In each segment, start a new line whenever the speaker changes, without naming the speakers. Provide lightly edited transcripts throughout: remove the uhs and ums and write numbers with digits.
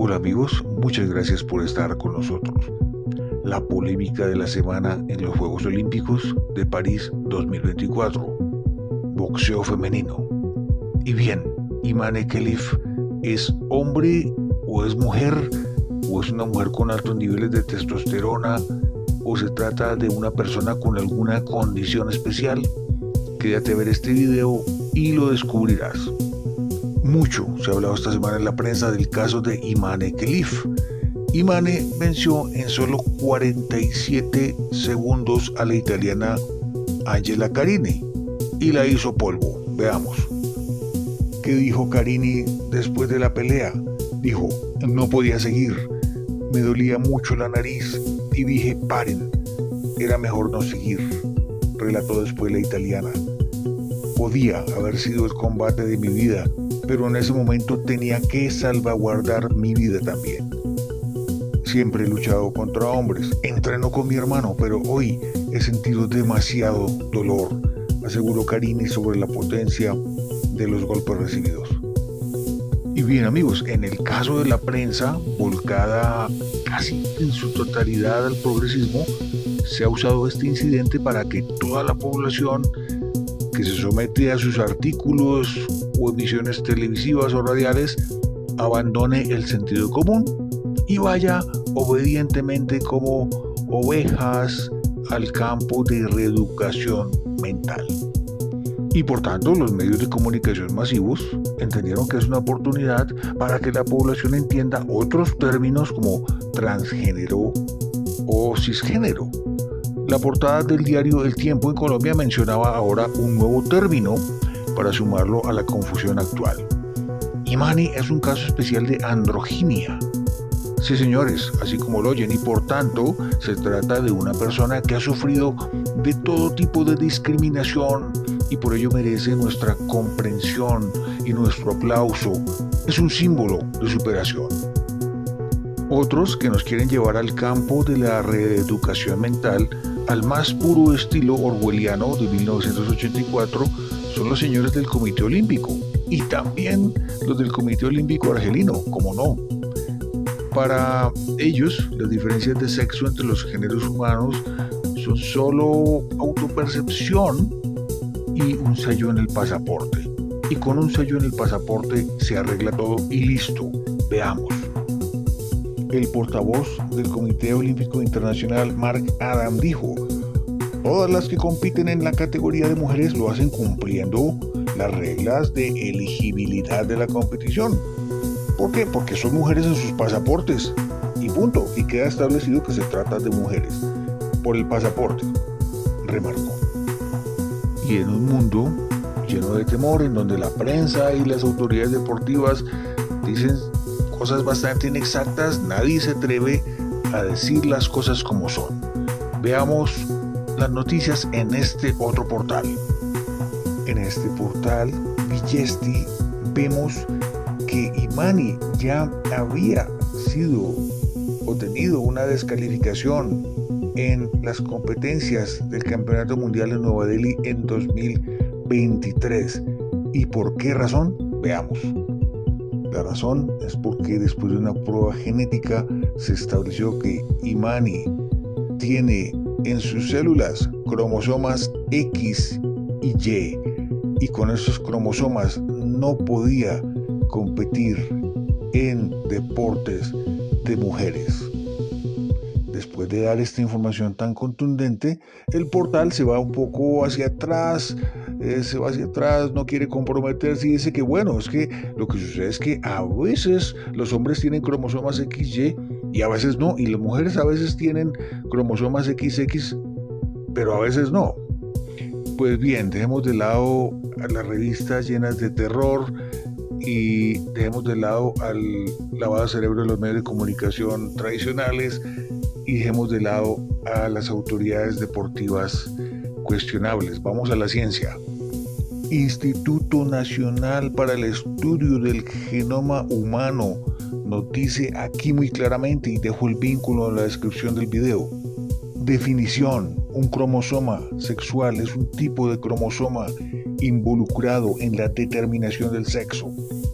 Hola amigos, muchas gracias por estar con nosotros. La polémica de la semana en los Juegos Olímpicos de París 2024. Boxeo femenino. Y bien, Imane Khelif ¿es hombre o es mujer? ¿O es una mujer con altos niveles de testosterona? ¿O se trata de una persona con alguna condición especial? Quédate a ver este video y lo descubrirás. Mucho se ha hablado esta semana en la prensa del caso de Imane Khelif. Imane venció en solo 47 segundos a la italiana Angela Carini y la hizo polvo. Veamos. ¿Qué dijo Carini después de la pelea? Dijo, no podía seguir, me dolía mucho la nariz y dije, paren, era mejor no seguir, relató después la italiana. Podía haber sido el combate de mi vida, pero en ese momento tenía que salvaguardar mi vida también. Siempre he luchado contra hombres, entreno con mi hermano, pero hoy he sentido demasiado dolor, aseguró Carini sobre la potencia de los golpes recibidos. Y bien amigos, en el caso de la prensa, volcada casi en su totalidad al progresismo, se ha usado este incidente para que toda la población que se somete a sus artículos o emisiones televisivas o radiales abandone el sentido común y vaya obedientemente como ovejas al campo de reeducación mental. Y por tanto, los medios de comunicación masivos entendieron que es una oportunidad para que la población entienda otros términos como transgénero o cisgénero. La portada del diario El Tiempo en Colombia mencionaba ahora un nuevo término para sumarlo a la confusión actual. Imane es un caso especial de androginia. Sí, señores, así como lo oyen, y por tanto se trata de una persona que ha sufrido de todo tipo de discriminación y por ello merece nuestra comprensión y nuestro aplauso. Es un símbolo de superación. Otros que nos quieren llevar al campo de la reeducación mental al más puro estilo orwelliano de 1984 son los señores del Comité Olímpico y también los del Comité Olímpico Argelino, como no. Para ellos, las diferencias de sexo entre los géneros humanos son solo autopercepción y un sello en el pasaporte. Y con un sello en el pasaporte se arregla todo y listo. Veamos. El portavoz del Comité Olímpico Internacional, Mark Adam, dijo: todas las que compiten en la categoría de mujeres lo hacen cumpliendo las reglas de elegibilidad de la competición. ¿Por qué? Porque son mujeres en sus pasaportes. Y punto. Y queda establecido que se trata de mujeres. Por el pasaporte, remarcó. Y en un mundo lleno de temor, en donde la prensa y las autoridades deportivas dicen cosas bastante inexactas, nadie se atreve a decir las cosas como son. Veamos las noticias en este otro portal. En este portal, Vigesti, vemos que Imane ya había tenido una descalificación en las competencias del Campeonato Mundial en Nueva Delhi en 2023. ¿Y por qué razón? Veamos. La razón es porque después de una prueba genética se estableció que Imane tiene en sus células cromosomas X y Y, y con esos cromosomas no podía competir en deportes de mujeres. Después de dar esta información tan contundente, el portal se va un poco hacia atrás, no quiere comprometerse y dice que bueno, es que lo que sucede es que a veces los hombres tienen cromosomas XY y a veces no, y las mujeres a veces tienen cromosomas XX, pero a veces no. Pues bien, dejemos de lado a las revistas llenas de terror y dejemos de lado al lavado de cerebro de los medios de comunicación tradicionales y dejemos de lado a las autoridades deportivas cuestionables. Vamos a la ciencia. Instituto Nacional para el Estudio del Genoma Humano nos dice aquí muy claramente, y dejo el vínculo en la descripción del video. Definición: un cromosoma sexual es un tipo de cromosoma involucrado en la determinación del sexo.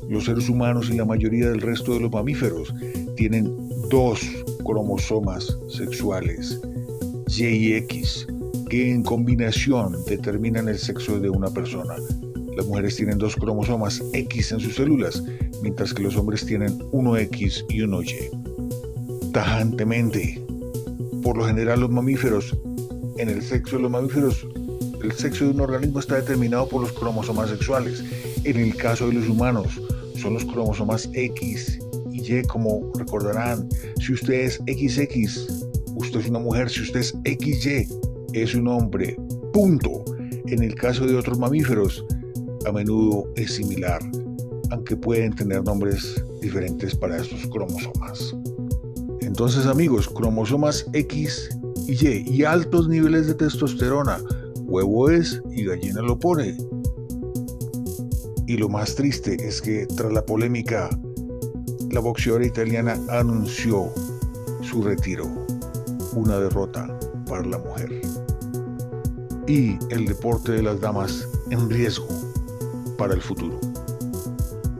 Los seres humanos y la mayoría del resto de los mamíferos tienen dos cromosomas sexuales, Y y X, que en combinación determinan el sexo de una persona. Las mujeres tienen dos cromosomas X en sus células, mientras que los hombres tienen uno X y uno Y. Tajantemente, por lo general los mamíferos, en el sexo de los mamíferos, el sexo de un organismo está determinado por los cromosomas sexuales. En el caso de los humanos, son los cromosomas X y Y, como recordarán. Si usted es XX, usted es una mujer. Si usted es XY, es un hombre. Punto. En el caso de otros mamíferos, a menudo es similar, aunque pueden tener nombres diferentes para estos cromosomas. Entonces, amigos, cromosomas X y Y y altos niveles de testosterona, huevo es y gallina lo pone. Y lo más triste es que tras la polémica, la boxeadora italiana anunció su retiro, una derrota para la mujer. Y el deporte de las damas en riesgo para el futuro.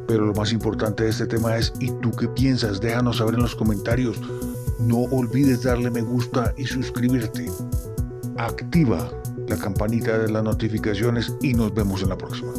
Pero lo más importante de este tema es, ¿y tú qué piensas? Déjanos saber en los comentarios. No olvides darle me gusta y suscribirte. Activa la campanita de las notificaciones y nos vemos en la próxima.